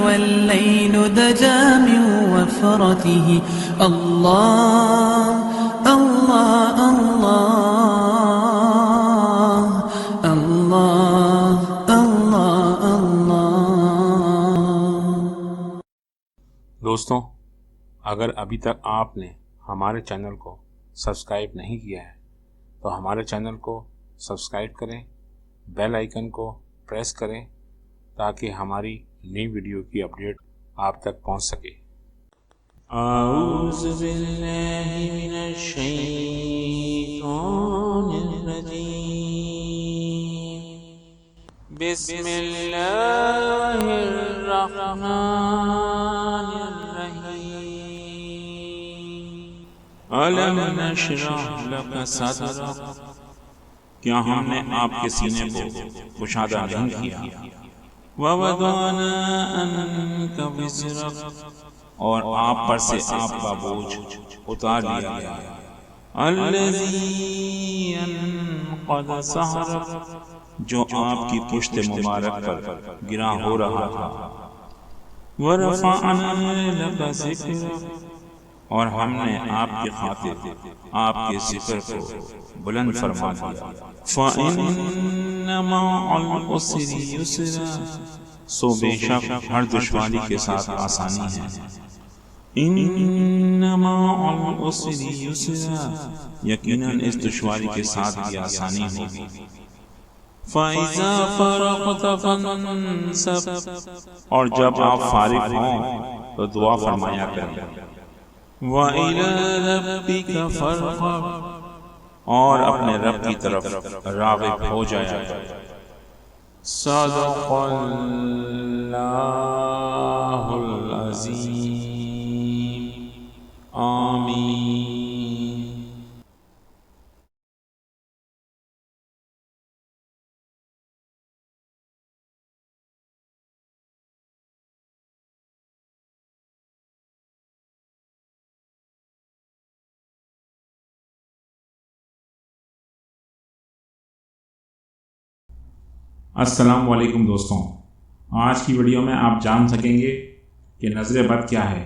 والليل دجى من وفرته الله الله الله الله الله الله۔ دوستوں، اگر ابھی تک آپ نے ہمارے چینل کو سبسکرائب نہیں کیا ہے تو ہمارے چینل کو سبسکرائب کریں، بیل آئیکن کو پریس کریں تاکہ ہماری نئی ویڈیو کی اپڈیٹ آپ تک پہنچ سکے۔ اعوذ باللہ من الشیطان الرجیم، بسم اللہ الرحمن الرحیم۔ أَلَمْ نَشْرَحْ لَكَ صَدْرَكَ، کیا ہم نے آپ کے سینے کو کشادہ نہیں کیا؟ وَوَضَعْنَا عَنْكَ وِزْرَكَ، اور آپ پر سے آپ کا بوجھ اتار لیا گیا۔ الَّذِي أَنْقَضَ ظَهْرَكَ، جو آپ کی پشت مبارک پر گرا ہو رہا تھا۔ وَرَفَعْنَا لَكَ ذِكْرَكَ، اور ہم نے آپ کی خاطر آپ کے ذکر کو بلند فرما دیا۔ فَإِنَّ مَعَ الْعُسْرِ يُسْرًا، سو بے شک ہر دشواری کے ساتھ آسانی ہے۔ إِنَّ مَعَ الْعُسْرِ يُسْرًا، یقیناً اس دشواری کے ساتھ بھی آسانی ہوگی۔ فَإِذَا فَرَغْتَ فَانْصَبْ، اور جب آپ فارغ ہوں تو دعا فرمایا کریں۔ وَإِلَى رَبِّكَ فَارْغَب، اور اپنے رب کی طرف راغب ہو جایا۔ صدق اللہ العظیم، آمین۔ السلام علیکم دوستوں، آج کی ویڈیو میں آپ جان سکیں گے کہ نظر بد کیا ہے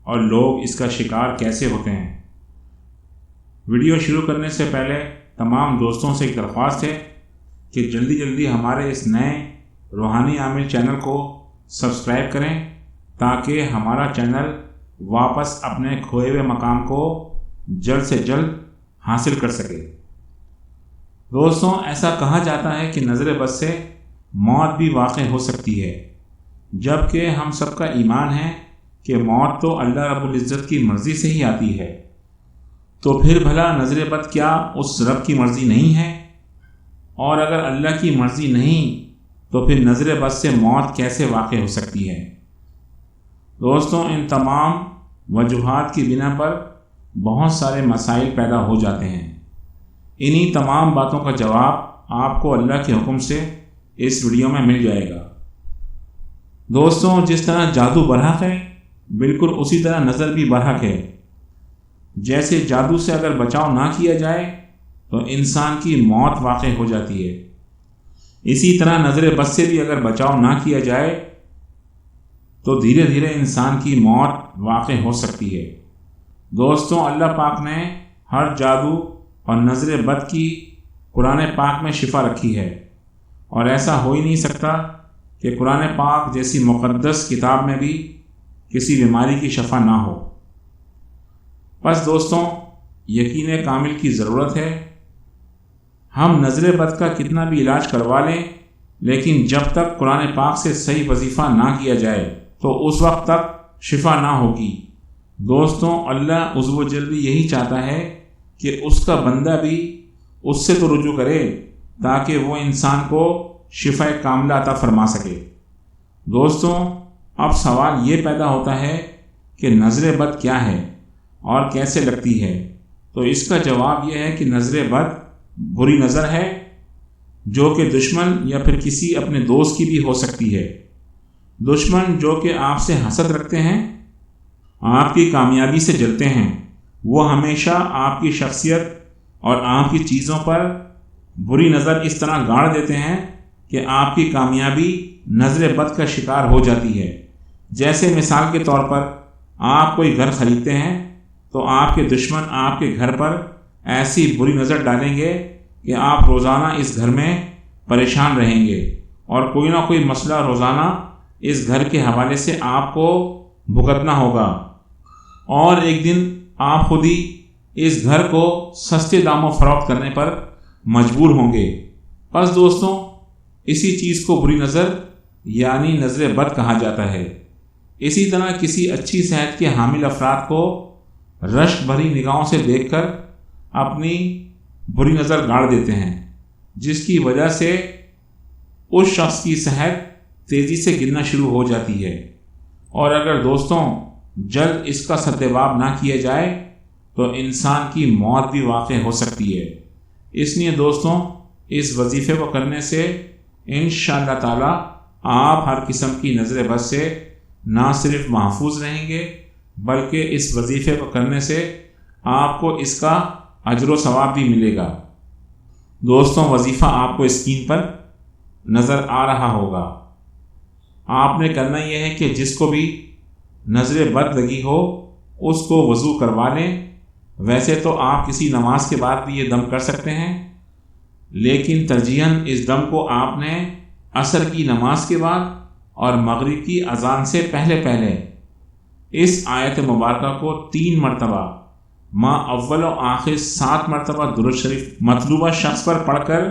اور لوگ اس کا شکار کیسے ہوتے ہیں۔ ویڈیو شروع کرنے سے پہلے تمام دوستوں سے ایک درخواست ہے کہ جلدی جلدی ہمارے اس نئے روحانی عامل چینل کو سبسکرائب کریں تاکہ ہمارا چینل واپس اپنے کھوئے ہوئے مقام کو جلد سے جلد حاصل کر سکے۔ دوستوں، ایسا کہا جاتا ہے کہ نظر بد سے موت بھی واقع ہو سکتی ہے، جبکہ ہم سب کا ایمان ہے کہ موت تو اللہ رب العزت کی مرضی سے ہی آتی ہے، تو پھر بھلا نظر بد کیا اس رب کی مرضی نہیں ہے؟ اور اگر اللہ کی مرضی نہیں تو پھر نظر بد سے موت کیسے واقع ہو سکتی ہے؟ دوستوں، ان تمام وجوہات کی بنا پر بہت سارے مسائل پیدا ہو جاتے ہیں۔ انہی تمام باتوں کا جواب آپ کو اللہ کے حکم سے اس ویڈیو میں مل جائے گا۔ دوستوں، جس طرح جادو برحق ہے، بالکل اسی طرح نظر بھی برحق ہے۔ جیسے جادو سے اگر بچاؤ نہ کیا جائے تو انسان کی موت واقع ہو جاتی ہے، اسی طرح نظر بد سے بھی اگر بچاؤ نہ کیا جائے تو دھیرے دھیرے انسان کی موت واقع ہو سکتی ہے۔ دوستوں، اللہ پاک نے ہر جادو اور نظر بد کی قرآن پاک میں شفا رکھی ہے، اور ایسا ہو ہی نہیں سکتا کہ قرآن پاک جیسی مقدس کتاب میں بھی کسی بیماری کی شفا نہ ہو۔ بس دوستوں، یقین کامل کی ضرورت ہے۔ ہم نظر بد کا کتنا بھی علاج کروا لیں، لیکن جب تک قرآن پاک سے صحیح وظیفہ نہ کیا جائے تو اس وقت تک شفا نہ ہوگی۔ دوستوں، اللہ عز و جل بھی یہی چاہتا ہے کہ اس کا بندہ بھی اس سے تو رجوع کرے تاکہ وہ انسان کو شفا کاملہ عطا فرما سکے۔ دوستوں، اب سوال یہ پیدا ہوتا ہے کہ نظر بد کیا ہے اور کیسے لگتی ہے؟ تو اس کا جواب یہ ہے کہ نظر بد بری نظر ہے جو کہ دشمن یا پھر کسی اپنے دوست کی بھی ہو سکتی ہے۔ دشمن جو کہ آپ سے حسد رکھتے ہیں، آپ کی کامیابی سے جلتے ہیں، وہ ہمیشہ آپ کی شخصیت اور آپ کی چیزوں پر بری نظر اس طرح گاڑ دیتے ہیں کہ آپ کی کامیابی نظر بد کا شکار ہو جاتی ہے۔ جیسے مثال کے طور پر آپ کوئی گھر خریدتے ہیں تو آپ کے دشمن آپ کے گھر پر ایسی بری نظر ڈالیں گے کہ آپ روزانہ اس گھر میں پریشان رہیں گے اور کوئی نہ کوئی مسئلہ روزانہ اس گھر کے حوالے سے آپ کو بھگتنا ہوگا، اور ایک دن آپ خود ہی اس گھر کو سستے داموں فروخت کرنے پر مجبور ہوں گے۔ بس دوستوں، اسی چیز کو بری نظر یعنی نظر بد کہا جاتا ہے۔ اسی طرح کسی اچھی صحت کے حامل افراد کو رشک بھری نگاہوں سے دیکھ کر اپنی بری نظر گاڑ دیتے ہیں، جس کی وجہ سے اس شخص کی صحت تیزی سے گرنا شروع ہو جاتی ہے، اور اگر دوستوں جلد اس کا سدباب نہ کیا جائے تو انسان کی موت بھی واقع ہو سکتی ہے۔ اس لیے دوستوں، اس وظیفے کو کرنے سے انشاءاللہ تعالی آپ ہر قسم کی نظر بد سے نہ صرف محفوظ رہیں گے بلکہ اس وظیفے کو کرنے سے آپ کو اس کا اجر و ثواب بھی ملے گا۔ دوستوں، وظیفہ آپ کو اسکرین پر نظر آ رہا ہوگا۔ آپ نے کرنا یہ ہے کہ جس کو بھی نظر بد لگی ہو اس کو وضو کروا لیں۔ ویسے تو آپ کسی نماز کے بعد بھی یہ دم کر سکتے ہیں، لیکن ترجیحاً اس دم کو آپ نے عصر کی نماز کے بعد اور مغرب کی اذان سے پہلے اس آیت مبارکہ کو 3 مرتبہ ما اول و آخر 7 مرتبہ درود شریف مطلوبہ شخص پر پڑھ کر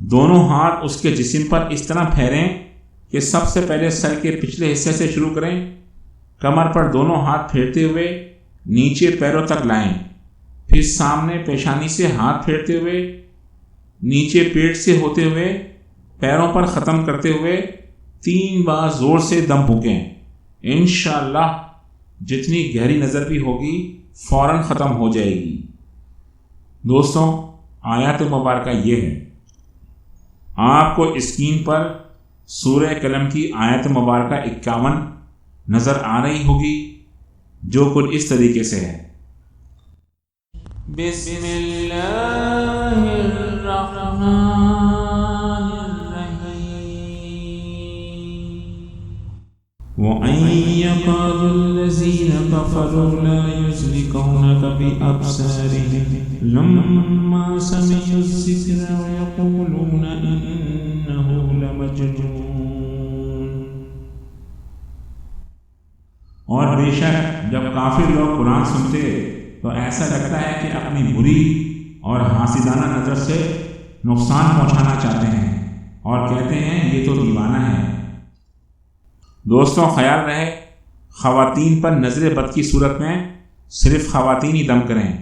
دونوں ہاتھ اس کے جسم پر اس طرح پھیریں کہ سب سے پہلے سر کے پچھلے حصے سے شروع کریں، کمر پر دونوں ہاتھ پھیرتے ہوئے نیچے پیروں تک لائیں، پھر سامنے پیشانی سے ہاتھ پھیرتے ہوئے نیچے پیٹ سے ہوتے ہوئے پیروں پر ختم کرتے ہوئے 3 بار زور سے دم پھونکیں۔ انشاءاللہ جتنی گہری نظر بھی ہوگی فوراً ختم ہو جائے گی۔ دوستوں، آیات مبارکہ یہ ہے، آپ کو اسکرین پر سورہ قلم کی آیت مبارکہ 51 نظر آ رہی ہوگی، جو کچھ اس طریقے سے ہے۔ بسم اللہ الرحمن وَأَن يَقَالُ الَّذِينَ كَفَرُوا لَا يُزْلِقُونَكَ بِأَبْصَارِهِمْ لَمَّا سَمِعُوا الذِّكْرَ وَيَقُولُونَ إِنَّهُ لَمَجْنُونٌ۔ اور بے شک جب کافر لوگ قرآن سنتے تو ایسا لگتا ہے کہ اپنی بری اور حاسدانہ نظر سے نقصان پہنچانا چاہتے ہیں اور کہتے ہیں یہ تو دیوانہ ہے۔ دوستوں، خیال رہے خواتین پر نظر بد کی صورت میں صرف خواتین ہی دم کریں،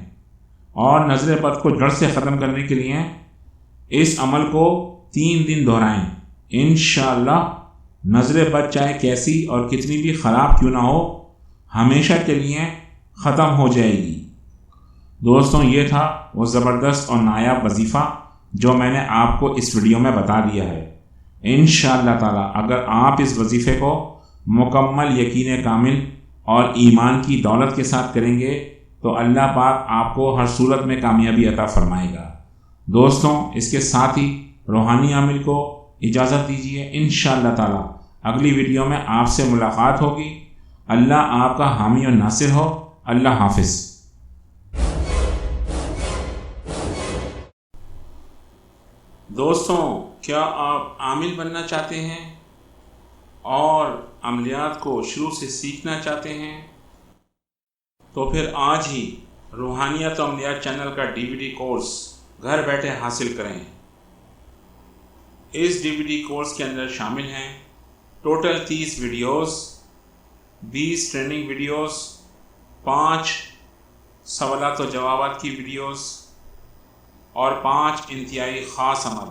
اور نظر بد کو جڑ سے ختم کرنے کے لیے اس عمل کو 3 دن دہرائیں۔ انشاءاللہ نظر بد چاہے کیسی اور کتنی بھی خراب کیوں نہ ہو ہمیشہ کے لیے ختم ہو جائے گی۔ دوستوں، یہ تھا وہ زبردست اور نایاب وظیفہ جو میں نے آپ کو اس ویڈیو میں بتا دیا ہے۔ انشاءاللہ تعالی اگر آپ اس وظیفے کو مکمل یقین کامل اور ایمان کی دولت کے ساتھ کریں گے تو اللہ پاک آپ کو ہر صورت میں کامیابی عطا فرمائے گا۔ دوستوں، اس کے ساتھ ہی روحانی عامل کو اجازت دیجیے۔ انشاءاللہ تعالی اگلی ویڈیو میں آپ سے ملاقات ہوگی۔ اللہ آپ کا حامی اور ناصر ہو۔ اللہ حافظ۔ دوستوں، کیا آپ عامل بننا چاہتے ہیں اور عملیات کو شروع سے سیکھنا چاہتے ہیں؟ تو پھر آج ہی روحانیت و عملیات چینل کا DVD کورس گھر بیٹھے حاصل کریں۔ اس DVD کورس کے اندر شامل ہیں ٹوٹل 30 ویڈیوز، 20 ٹریننگ ویڈیوز، 5 سوالات و جوابات کی ویڈیوز اور 5 انتہائی خاص عمل۔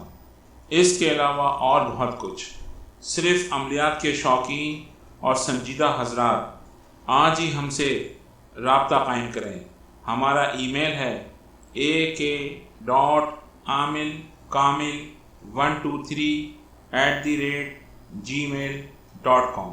اس کے علاوہ اور بہت کچھ۔ صرف عملیات کے شوقین اور سنجیدہ حضرات آج ہی ہم سے رابطہ قائم کریں۔ ہمارا ای میل ہے ak.amilkamil123@gmail.com۔